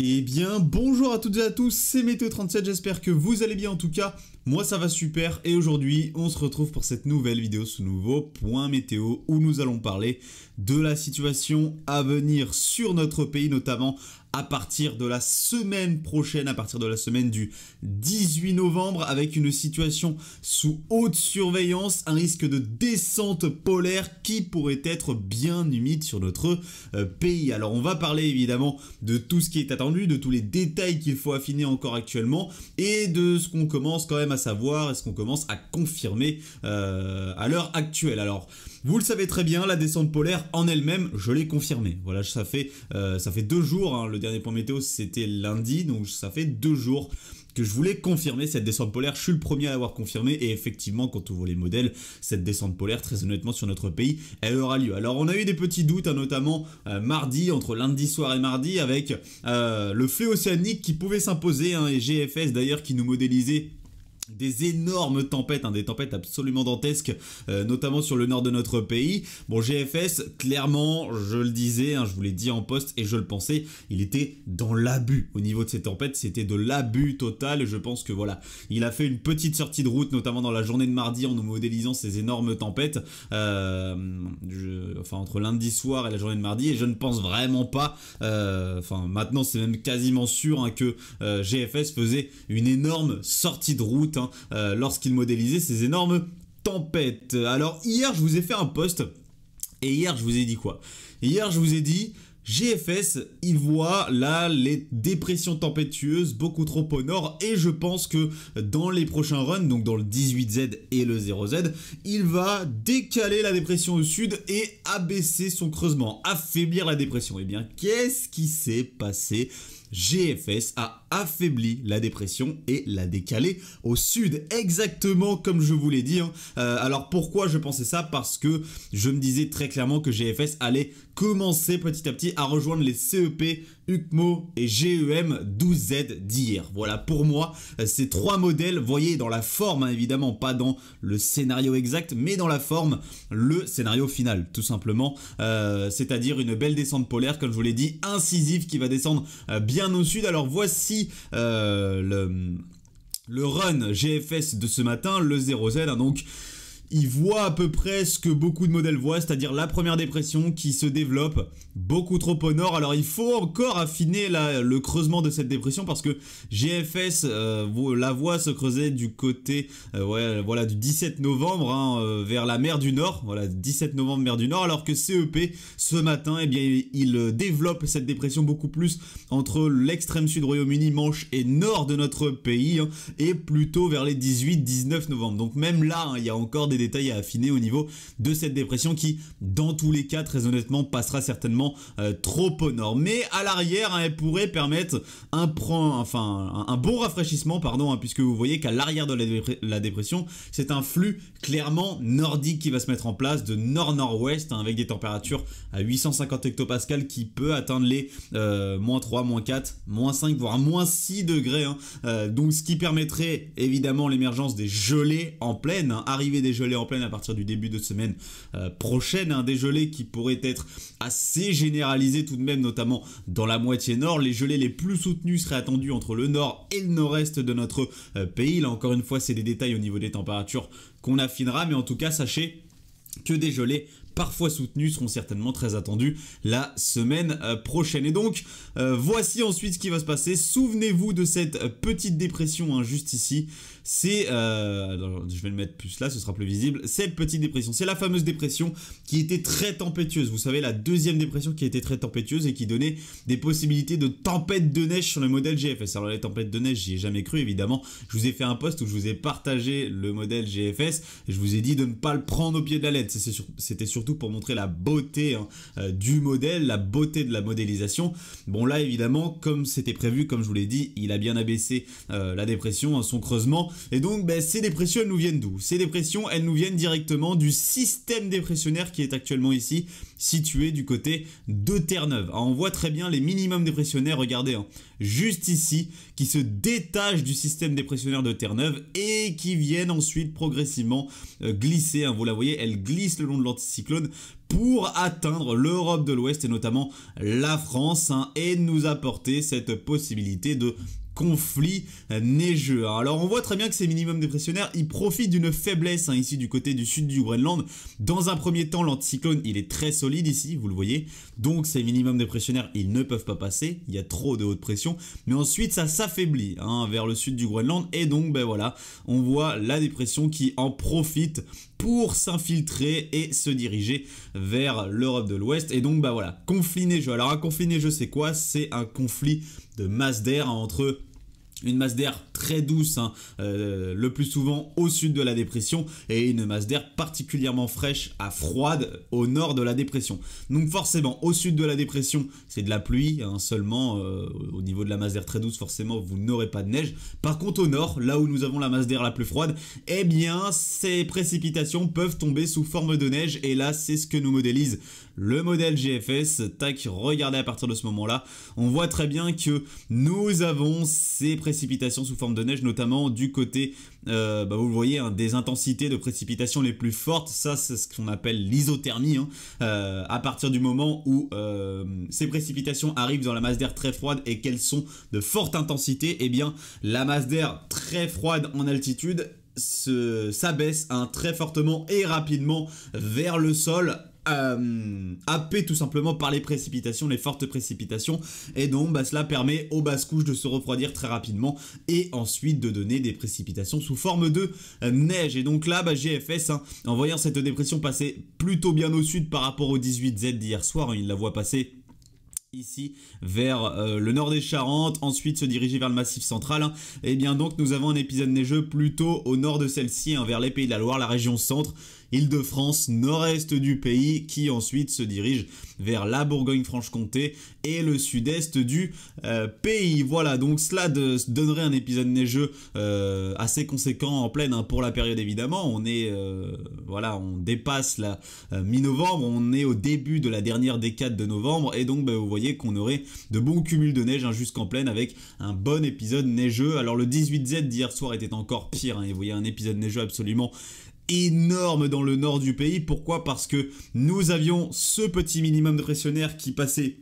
Eh bien, bonjour à toutes et à tous, c'est Météo37, j'espère que vous allez bien en tout cas. Moi ça va super et aujourd'hui on se retrouve pour cette nouvelle vidéo, ce nouveau point météo où nous allons parler de la situation à venir sur notre pays, notamment à partir de la semaine prochaine, à partir de la semaine du 18 novembre, avec une situation sous haute surveillance, un risque de descente polaire qui pourrait être bien humide sur notre pays. Alors on va parler évidemment de tout ce qui est attendu, de tous les détails qu'il faut affiner encore actuellement et de ce qu'on commence quand même à savoir et ce qu'on commence à confirmer à l'heure actuelle. Alors vous le savez très bien, la descente polaire en elle-même, je l'ai confirmée. Voilà, ça fait 2 jours, hein, le dernier point météo c'était lundi, donc ça fait 2 jours que je voulais confirmer cette descente polaire. Je suis le premier à l'avoir confirmé et effectivement, quand on voit les modèles, cette descente polaire, très honnêtement, sur notre pays, elle aura lieu. Alors, on a eu des petits doutes, hein, notamment mardi, entre lundi soir et mardi, avec le flux océanique qui pouvait s'imposer, hein, et GFS d'ailleurs qui nous modélisait des énormes tempêtes, hein, des tempêtes absolument dantesques, notamment sur le nord de notre pays. Bon, GFS, clairement, je le disais, hein, je vous l'ai dit en post et je le pensais, il était dans l'abus au niveau de ces tempêtes, c'était de l'abus total et je pense que voilà, il a fait une petite sortie de route, notamment dans la journée de mardi en nous modélisant ces énormes tempêtes, entre lundi soir et la journée de mardi, et je ne pense vraiment pas, maintenant c'est même quasiment sûr, hein, que GFS faisait une énorme sortie de route lorsqu'il modélisait ces énormes tempêtes. Alors hier je vous ai fait un post et hier je vous ai dit quoi? Hier je vous ai dit GFS, il voit là les dépressions tempétueuses beaucoup trop au nord et je pense que dans les prochains runs, donc dans le 18Z et le 0Z, il va décaler la dépression au sud et abaisser son creusement, affaiblir la dépression. Et bien, qu'est-ce qui s'est passé? GFS a affaibli la dépression et l'a décalé au sud, exactement comme je vous l'ai dit, hein. Alors pourquoi je pensais ça? Parce que je me disais très clairement que GFS allait commencer petit à petit à rejoindre les CEP, UCMO et GEM 12Z d'hier. Voilà, pour moi, ces 3 modèles, voyez dans la forme, hein, évidemment, pas dans le scénario exact, mais dans la forme, le scénario final, tout simplement. C'est-à-dire une belle descente polaire, comme je vous l'ai dit, incisive, qui va descendre bien au sud. Alors voici le run GFS de ce matin, le 0Z, hein, donc il voit à peu près ce que beaucoup de modèles voient, c'est-à-dire la première dépression qui se développe beaucoup trop au nord. Alors il faut encore affiner le creusement de cette dépression parce que GFS la voit se creuser du côté du 17 novembre, hein, vers la mer du Nord, voilà, 17 novembre mer du Nord, alors que CEP ce matin, eh bien, il développe cette dépression beaucoup plus entre l'extrême sud Royaume-Uni, Manche et nord de notre pays, hein, et plutôt vers les 18-19 novembre. Donc même là, hein, il y a encore des détails à affiner au niveau de cette dépression qui, dans tous les cas, très honnêtement, passera certainement trop au nord. Mais à l'arrière, hein, elle pourrait permettre un bon rafraîchissement, pardon, hein, puisque vous voyez qu'à l'arrière de la dépression, c'est un flux clairement nordique qui va se mettre en place de nord-nord-ouest, hein, avec des températures à 850 hectopascales qui peut atteindre les -3, -4, -5, voire -6 degrés. Hein. Donc ce qui permettrait évidemment l'émergence des gelées en plaine, hein, arrivée des gelées en plaine à partir du début de semaine prochaine, hein, des gelées qui pourraient être assez généralisées tout de même, notamment dans la moitié nord. Les gelées les plus soutenues seraient attendues entre le nord et le nord-est de notre pays. Là encore une fois, c'est des détails au niveau des températures qu'on affinera, mais en tout cas sachez que des gelées parfois soutenus seront certainement très attendus la semaine prochaine. Et donc, voici ensuite ce qui va se passer. Souvenez-vous de cette petite dépression, hein, juste ici. C'est, je vais le mettre plus là, ce sera plus visible. Cette petite dépression, c'est la fameuse dépression qui était très tempétueuse. Vous savez, la deuxième dépression qui était très tempétueuse et qui donnait des possibilités de tempêtes de neige sur le modèle GFS. Alors les tempêtes de neige, j'y ai jamais cru évidemment. Je vous ai fait un post où je vous ai partagé le modèle GFS et je vous ai dit de ne pas le prendre au pied de la lettre. C'était surtout pour montrer la beauté, hein, du modèle, la beauté de la modélisation. Bon là évidemment, comme c'était prévu, comme je vous l'ai dit, il a bien abaissé la dépression, hein, son creusement. Et donc ces dépressions, elles nous viennent d'où? Ces dépressions, elles nous viennent directement du système dépressionnaire qui est actuellement ici, situé du côté de Terre-Neuve. Alors on voit très bien les minimums dépressionnaires, regardez, hein, juste ici, qui se détachent du système dépressionnaire de Terre-Neuve et qui viennent ensuite progressivement glisser, hein, vous la voyez, elle glisse le long de l'anticyclone. cyclone pour atteindre l'Europe de l'Ouest et notamment la France, hein, et nous apporter cette possibilité de conflit neigeux. Alors on voit très bien que ces minimums dépressionnaires, ils profitent d'une faiblesse, hein, ici du côté du sud du Groenland. Dans un premier temps, l'anticyclone, il est très solide ici, vous le voyez. Donc ces minimums dépressionnaires, ils ne peuvent pas passer, il y a trop de haute pression. Mais ensuite, ça s'affaiblit, hein, vers le sud du Groenland. Et donc, ben voilà, on voit la dépression qui en profite pour s'infiltrer et se diriger vers l'Europe de l'Ouest. Et donc, bah voilà, conflit neigeux. Alors un conflit neigeux, c'est quoi? C'est un conflit de masse d'air, hein, entre une masse d'air très douce, hein, le plus souvent au sud de la dépression, et une masse d'air particulièrement fraîche à froide au nord de la dépression. Donc forcément, au sud de la dépression, c'est de la pluie, hein, seulement au niveau de la masse d'air très douce, forcément, vous n'aurez pas de neige. Par contre, au nord, là où nous avons la masse d'air la plus froide, eh bien, ces précipitations peuvent tomber sous forme de neige, et là, c'est ce que nous modélise le modèle GFS. Tac, regardez à partir de ce moment-là, on voit très bien que nous avons ces précipitations sous forme de neige, notamment du côté, vous le voyez, hein, des intensités de précipitations les plus fortes. Ça, c'est ce qu'on appelle l'isothermie, hein, à partir du moment où ces précipitations arrivent dans la masse d'air très froide et qu'elles sont de forte intensité, eh bien, la masse d'air très froide en altitude s'abaisse, hein, très fortement et rapidement vers le sol, happé tout simplement par les précipitations, les fortes précipitations, et donc bah, cela permet aux basses couches de se refroidir très rapidement et ensuite de donner des précipitations sous forme de neige. Et donc là, bah, GFS, hein, en voyant cette dépression passer plutôt bien au sud par rapport au 18Z d'hier soir, hein, il la voit passer ici vers le nord des Charentes, ensuite se diriger vers le Massif central, hein. Et bien donc nous avons un épisode neigeux plutôt au nord de celle-ci, hein, vers les Pays de la Loire, la région centre, Île-de-France, nord-est du pays, qui ensuite se dirige vers la Bourgogne-Franche-Comté et le sud-est du pays. Voilà, donc cela donnerait un épisode neigeux assez conséquent en pleine, hein, pour la période évidemment. On est, voilà, on dépasse la mi-novembre, on est au début de la dernière décade de novembre, et donc bah, vous voyez qu'on aurait de bons cumuls de neige, hein, jusqu'en pleine, avec un bon épisode neigeux. Alors le 18Z d'hier soir était encore pire, hein, et vous voyez un épisode neigeux absolument énorme dans le nord du pays. Pourquoi? Parce que nous avions ce petit minimum dépressionnaire qui passait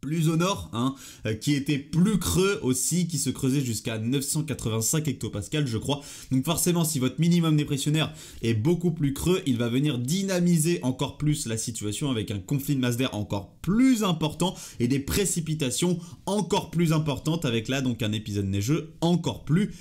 plus au nord, hein, qui était plus creux aussi, qui se creusait jusqu'à 985 hectopascales, je crois. Donc forcément, si votre minimum dépressionnaire est beaucoup plus creux, il va venir dynamiser encore plus la situation, avec un conflit de masse d'air encore plus important et des précipitations encore plus importantes, avec là donc un épisode neigeux encore plus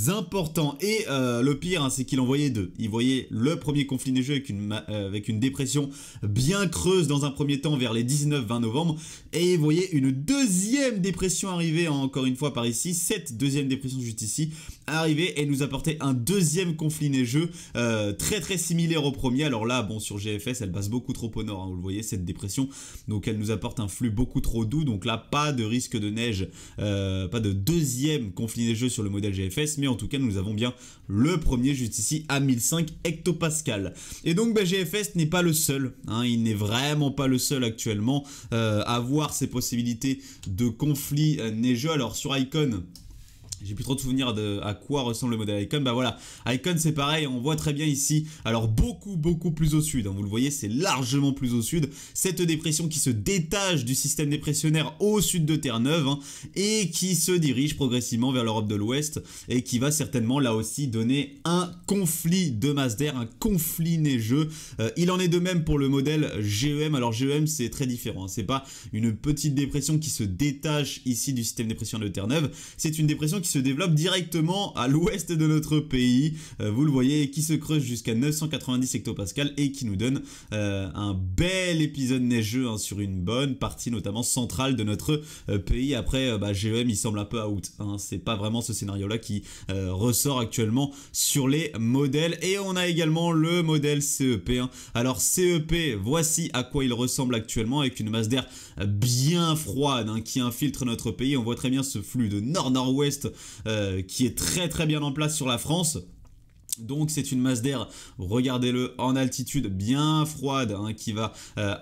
important. Et le pire, hein, c'est qu'il en voyait deux. Il voyait le premier conflit neigeux avec une dépression bien creuse dans un premier temps vers les 19-20 novembre, et il voyait une deuxième dépression arriver, hein, encore une fois par ici, cette deuxième dépression juste ici arriver et nous apporter un deuxième conflit neigeux très très similaire au premier. Alors là, bon, sur GFS, elle passe beaucoup trop au nord, hein, vous le voyez, cette dépression, donc elle nous apporte un flux beaucoup trop doux, donc là pas de risque de neige, pas de deuxième conflit neigeux sur le modèle GFS, mais en tout cas nous avons bien le premier juste ici à 1005 hectopascales. Et donc bah, GFS n'est pas le seul, hein, il n'est vraiment pas le seul actuellement à voir ces possibilités de conflits neigeux. Alors sur Icon, j'ai plus trop de souvenirs de à quoi ressemble le modèle Icon. Bah voilà, Icon c'est pareil, on voit très bien ici, alors beaucoup plus au sud, hein, vous le voyez, c'est largement plus au sud, cette dépression qui se détache du système dépressionnaire au sud de Terre-Neuve, hein, et qui se dirige progressivement vers l'Europe de l'Ouest, et qui va certainement là aussi donner un conflit de masse d'air, un conflit neigeux. Il en est de même pour le modèle GEM. Alors GEM c'est très différent, hein, c'est pas une petite dépression qui se détache ici du système dépressionnaire de Terre-Neuve, c'est une dépression qui se développe directement à l'ouest de notre pays, vous le voyez, qui se creuse jusqu'à 990 hectopascales et qui nous donne un bel épisode neigeux, hein, sur une bonne partie notamment centrale de notre pays. Après GEM il semble un peu out, hein, c'est pas vraiment ce scénario là qui ressort actuellement sur les modèles. Et on a également le modèle CEP, hein. Alors CEP, voici à quoi il ressemble actuellement, avec une masse d'air bien froide, hein, qui infiltre notre pays. On voit très bien ce flux de nord-nord-ouest qui est très bien en place sur la France. Donc c'est une masse d'air, regardez-le, en altitude bien froide, hein, qui va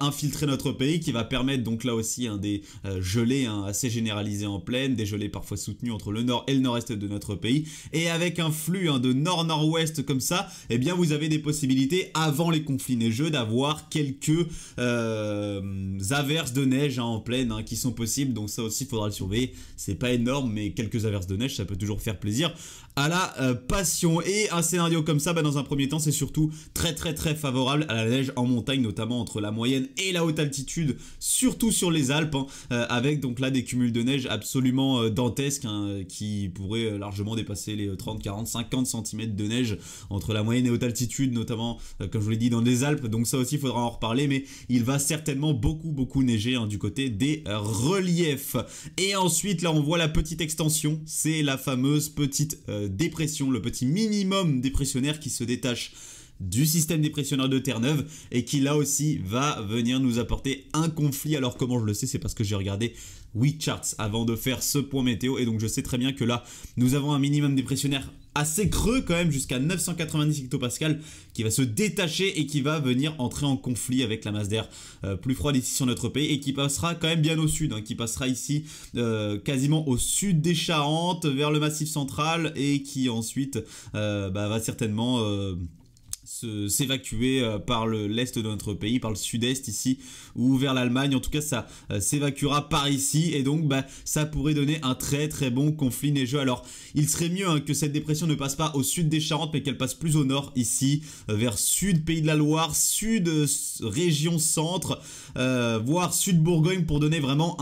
infiltrer notre pays, qui va permettre donc là aussi des gelées assez généralisées en plaine, des gelées parfois soutenues entre le nord et le nord-est de notre pays. Et avec un flux de nord-nord-ouest comme ça, eh bien vous avez des possibilités avant les conflits neigeux d'avoir quelques averses de neige en plaine qui sont possibles. Donc ça aussi il faudra le surveiller. C'est pas énorme, mais quelques averses de neige ça peut toujours faire plaisir à la passion. Et un scénario comme ça, dans un premier temps, c'est surtout très favorable à la neige en montagne, notamment entre la moyenne et la haute altitude, surtout sur les Alpes, avec donc là des cumuls de neige absolument dantesques, qui pourraient largement dépasser les 30, 40, 50 cm de neige entre la moyenne et haute altitude, notamment, comme je vous l'ai dit, dans les Alpes. Donc ça aussi, il faudra en reparler, mais il va certainement beaucoup neiger du côté des reliefs. Et ensuite, là, on voit la petite extension, c'est la fameuse petite dépression, le petit minimum dépressionnaire qui se détache du système dépressionnaire de Terre-Neuve et qui là aussi va venir nous apporter un conflit. Alors comment je le sais? C'est parce que j'ai regardé Weathercharts avant de faire ce point météo, et donc je sais très bien que là nous avons un minimum dépressionnaire assez creux quand même, jusqu'à 990 hectopascals, qui va se détacher et qui va venir entrer en conflit avec la masse d'air plus froide ici sur notre pays, et qui passera quand même bien au sud, qui passera ici quasiment au sud des Charentes, vers le Massif central, et qui ensuite va certainement s'évacuer par l'est de notre pays, par le sud-est ici, ou vers l'Allemagne. En tout cas, ça s'évacuera par ici, et donc ça pourrait donner un très bon conflit neigeux. Alors, il serait mieux que cette dépression ne passe pas au sud des Charentes, mais qu'elle passe plus au nord, ici, vers sud Pays de la Loire, sud région centre, voire sud Bourgogne, pour donner vraiment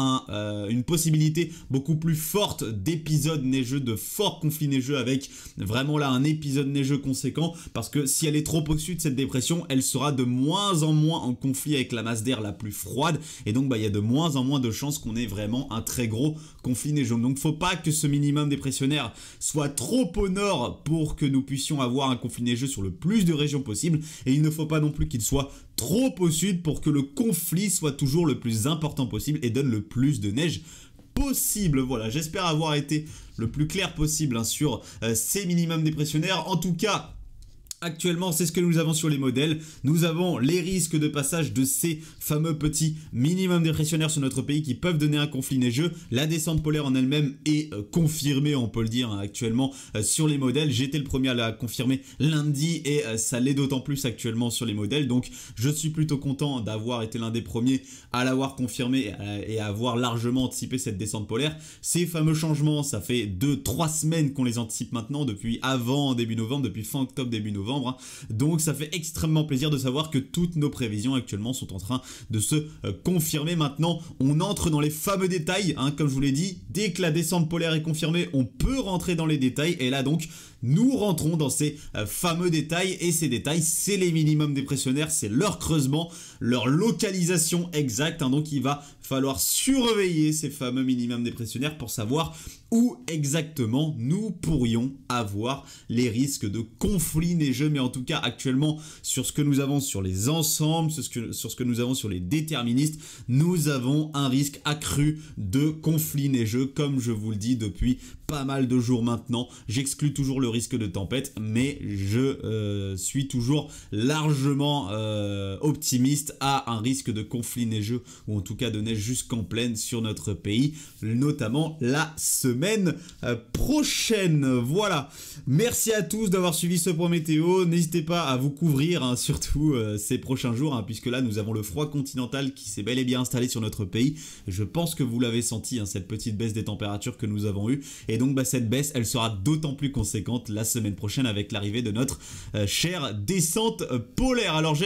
une possibilité beaucoup plus forte d'épisodes neigeux, de forts conflits neigeux, avec vraiment là un épisode neigeux conséquent, parce que si elle est trop au sud, cette dépression, elle sera de moins en moins en conflit avec la masse d'air la plus froide, et donc il y a de moins en moins de chances qu'on ait vraiment un très gros conflit neigeux. Donc faut pas que ce minimum dépressionnaire soit trop au nord pour que nous puissions avoir un conflit neigeux sur le plus de régions possible, et il ne faut pas non plus qu'il soit trop au sud pour que le conflit soit toujours le plus important possible et donne le plus de neige possible. Voilà, j'espère avoir été le plus clair possible sur ces minimums dépressionnaires. En tout cas, actuellement, c'est ce que nous avons sur les modèles. Nous avons les risques de passage de ces fameux petits minimums dépressionnaires sur notre pays qui peuvent donner un conflit neigeux. La descente polaire en elle-même est confirmée, on peut le dire, actuellement sur les modèles. J'étais le premier à la confirmer lundi, et ça l'est d'autant plus actuellement sur les modèles. Donc je suis plutôt content d'avoir été l'un des premiers à l'avoir confirmé et à avoir largement anticipé cette descente polaire. Ces fameux changements, ça fait 2-3 semaines qu'on les anticipe maintenant, depuis avant début novembre, depuis fin octobre, début novembre. Donc ça fait extrêmement plaisir de savoir que toutes nos prévisions actuellement sont en train de se confirmer. Maintenant, on entre dans les fameux détails, comme je vous l'ai dit. Dès que la descente polaire est confirmée, on peut rentrer dans les détails, et là donc nous rentrons dans ces fameux détails, et ces détails, c'est les minimums dépressionnaires, c'est leur creusement, leur localisation exacte, donc il va falloir surveiller ces fameux minimums dépressionnaires pour savoir où exactement nous pourrions avoir les risques de conflits neigeux. Mais en tout cas, actuellement, sur ce que nous avons sur les ensembles, sur ce que nous avons sur les déterministes, nous avons un risque accru de conflits neigeux, comme je vous le dis depuis pas mal de jours maintenant. J'exclus toujours le risque de tempête, mais je suis toujours largement optimiste à un risque de conflit neigeux, ou en tout cas de neige jusqu'en plaine sur notre pays, notamment la semaine prochaine. Voilà, merci à tous d'avoir suivi ce point météo. N'hésitez pas à vous couvrir, surtout ces prochains jours, puisque là nous avons le froid continental qui s'est bel et bien installé sur notre pays. Je pense que vous l'avez senti, cette petite baisse des températures que nous avons eue, et donc cette baisse, elle sera d'autant plus conséquente la semaine prochaine avec l'arrivée de notre chère descente polaire. Alors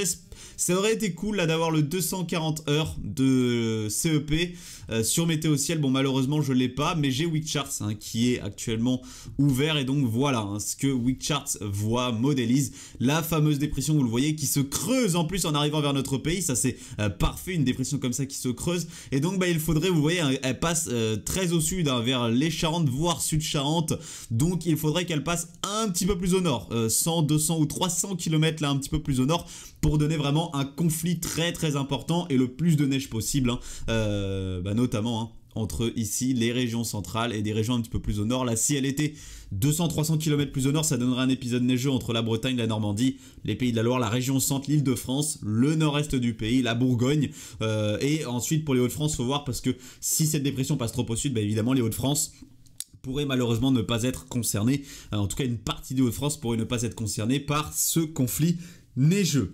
ça aurait été cool là d'avoir le 240 heures de CEP sur Météo Ciel. Bon, malheureusement je l'ai pas, mais j'ai Weathercharts qui est actuellement ouvert, et donc voilà ce que Weathercharts voit, modélise la fameuse dépression, vous le voyez, qui se creuse en plus en arrivant vers notre pays. Ça c'est parfait, une dépression comme ça qui se creuse, et donc il faudrait, vous voyez, elle passe très au sud, vers les Charentes, voire Sud-Charentes, donc il faudrait qu'elle passe un petit peu plus au nord, 100, 200 ou 300 km là, un petit peu plus au nord, pour donner vraiment un conflit très important et le plus de neige possible, notamment entre ici les régions centrales et des régions un petit peu plus au nord. Là, si elle était 200-300 km plus au nord, ça donnerait un épisode neigeux entre la Bretagne, la Normandie, les Pays de la Loire, la région centre, l'Île-de-France, le nord-est du pays, la Bourgogne. Et ensuite, pour les Hauts-de-France, il faut voir parce que si cette dépression passe trop au sud, bah évidemment, les Hauts-de-France pourrait malheureusement ne pas être concerné, en tout cas une partie des Hauts-de-France pourrait ne pas être concernée par ce conflit neigeux.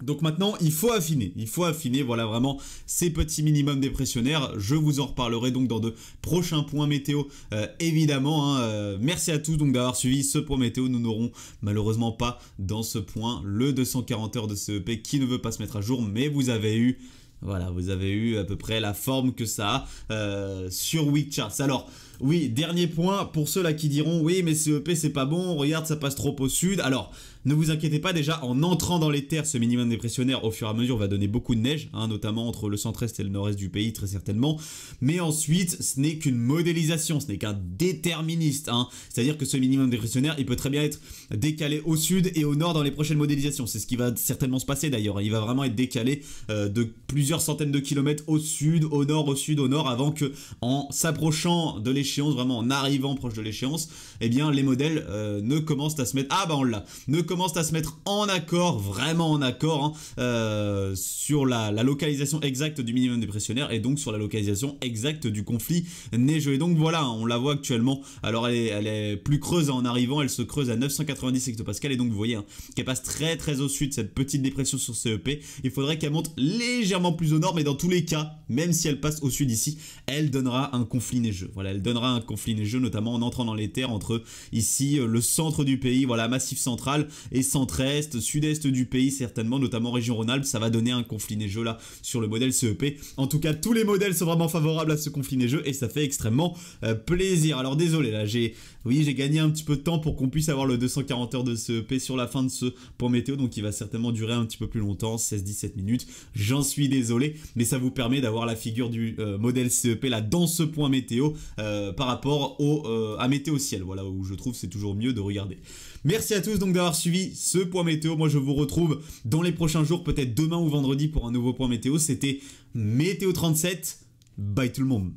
Donc maintenant, il faut affiner, voilà vraiment ces petits minimums dépressionnaires. Je vous en reparlerai donc dans de prochains points météo, évidemment. Merci à tous donc d'avoir suivi ce point météo. Nous n'aurons malheureusement pas dans ce point le 240 heures de CEP qui ne veut pas se mettre à jour, mais vous avez eu... Voilà, vous avez eu à peu près la forme que ça a sur Weekcharts. Alors, oui, dernier point, pour ceux-là qui diront « Oui, mais CEP, c'est pas bon, regarde, ça passe trop au sud. » Alors, ne vous inquiétez pas, déjà, en entrant dans les terres, ce minimum dépressionnaire, au fur et à mesure, va donner beaucoup de neige, notamment entre le centre-est et le nord-est du pays, très certainement. Mais ensuite, ce n'est qu'une modélisation, ce n'est qu'un déterministe. C'est-à-dire que ce minimum dépressionnaire, il peut très bien être décalé au sud et au nord dans les prochaines modélisations. C'est ce qui va certainement se passer, d'ailleurs. Il va vraiment être décalé de plusieurs centaines de kilomètres au sud, au nord, avant que, en s'approchant de l'échéance, vraiment en arrivant proche de l'échéance, eh bien, les modèles ne commencent à se mettre... Ah bah on l'a, ne commencent à se mettre en accord, vraiment en accord, sur la localisation exacte du minimum dépressionnaire et donc sur la localisation exacte du conflit neigeux. Et donc voilà, on la voit actuellement, alors elle est plus creuse en arrivant, elle se creuse à 990 hectopascales et donc vous voyez qu'elle passe très très au sud, cette petite dépression sur CEP. Il faudrait qu'elle monte légèrement plus au nord, mais dans tous les cas, même si elle passe au sud ici, elle donnera un conflit neigeux. Voilà, elle donnera un conflit neigeux, notamment en entrant dans les terres entre ici le centre du pays, voilà, massif central, et centre-est, sud-est du pays certainement, notamment région Rhône-Alpes. Ça va donner un conflit neigeux là sur le modèle CEP. En tout cas, tous les modèles sont vraiment favorables à ce conflit neigeux et ça fait extrêmement plaisir. Alors désolé là, j'ai gagné un petit peu de temps pour qu'on puisse avoir le 240 heures de CEP sur la fin de ce point météo, donc il va certainement durer un petit peu plus longtemps, 16-17 minutes. J'en suis désolé, mais ça vous permet d'avoir la figure du modèle CEP là dans ce point météo par rapport à Météo Ciel, voilà, où je trouve c'est toujours mieux de regarder. Merci à tous donc d'avoir suivi ce point météo. Moi je vous retrouve dans les prochains jours, peut-être demain ou vendredi pour un nouveau point météo. C'était Météo 37. Bye tout le monde.